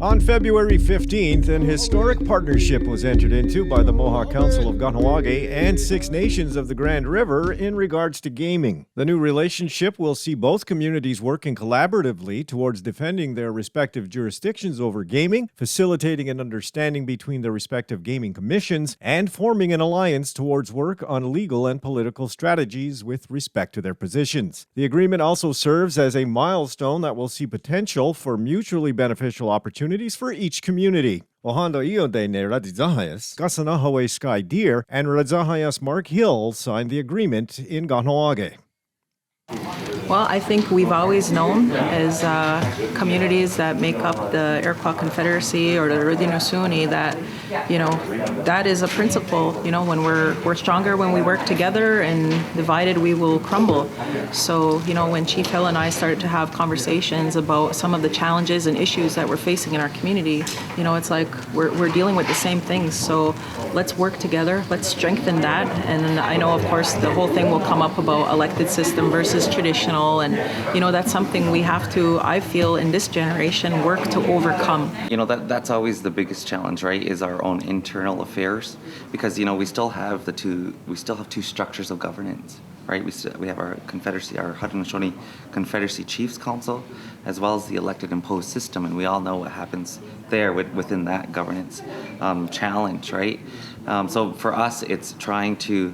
On February 15th, an historic partnership was entered into by the Mohawk Council of Kahnawake and Six Nations of the Grand River in regards to gaming. The new relationship will see both communities working collaboratively towards defending their respective jurisdictions over gaming, facilitating an understanding between their respective gaming commissions, and forming an alliance towards work on legal and political strategies with respect to their positions. The agreement also serves as a milestone that will see potential for mutually beneficial opportunities for each community. Ohenton I Ratitsenhaienhs, Kahsennenhawe Sky Deer, and Ratsenhaienhs Mark Hill signed the agreement in Kahnawake. Well, I think we've always known as communities that make up the Iroquois Confederacy or the Ratitsenhaienhs that, that is a principle. When we're stronger when we work together, and divided we will crumble. So, when Chief Hill and I started to have conversations about some of the challenges and issues that we're facing in our community, it's like we're dealing with the same things. So let's work together. Let's strengthen that. And I know, of course, the whole thing will come up about elected system versus traditional. And, that's something we have to, I feel, in this generation, work to overcome. That's always the biggest challenge, right, is our own internal affairs. Because, we still have two structures of governance, right? We have our Confederacy, our Haudenosaunee Confederacy Chiefs Council, as well as the elected imposed system. And we all know what happens there within that governance challenge, right? So for us, it's trying to,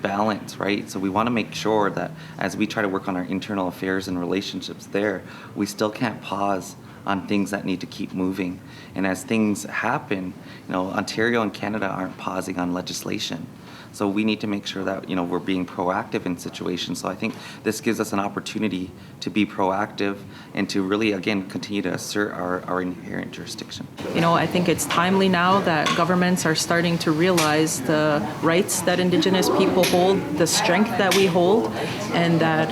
balance, right? So we want to make sure that as we try to work on our internal affairs and relationships there, we still can't pause on things that need to keep moving. And as things happen, Ontario and Canada aren't pausing on legislation. So we need to make sure that, we're being proactive in situations. So I think this gives us an opportunity to be proactive and to really, again, continue to assert our inherent jurisdiction. I think it's timely now that governments are starting to realize the rights that Indigenous people hold, the strength that we hold, and that,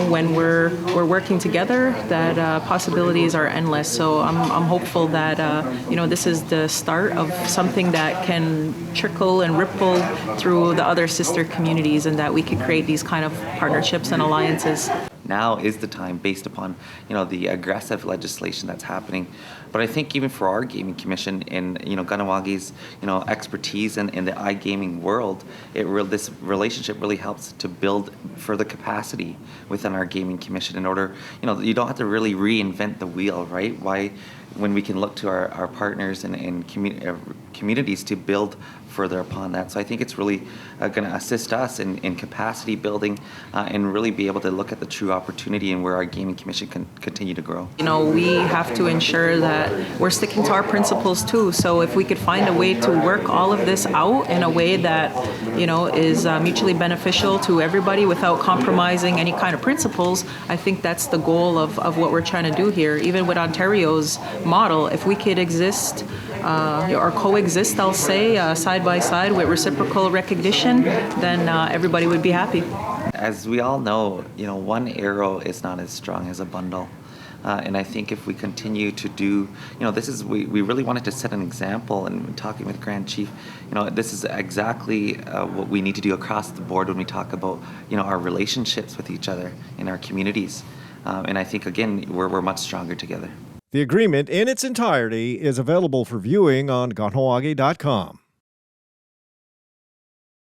when we're working together, that possibilities are endless. So I'm hopeful that, this is the start of something that can trickle and ripple through the other sister communities, and that we could create these kind of partnerships and alliances. Now is the time, based upon the aggressive legislation that's happening. But I think even for our gaming commission and Kahnawake's expertise in the iGaming world, this relationship really helps to build further capacity within our gaming commission. In order, you don't have to really reinvent the wheel, right? Why, when we can look to our partners and communities to build further upon that. So I think it's really going to assist us in capacity building and really be able to look at the true opportunity and where our gaming commission can continue to grow. We have to ensure that we're sticking to our principles too. So if we could find a way to work all of this out in a way that is mutually beneficial to everybody without compromising any kind of principles, I think that's the goal of what we're trying to do here. Even with Ontario's model, if we could exist or coexist, I'll say, side by side with reciprocal recognition, then everybody would be happy. As we all know, one arrow is not as strong as a bundle. And I think if we continue to do, we really wanted to set an example, and talking with Grand Chief, this is exactly what we need to do across the board when we talk about, our relationships with each other in our communities. And I think, again, we're much stronger together. The agreement in its entirety is available for viewing on Kahnawake.com.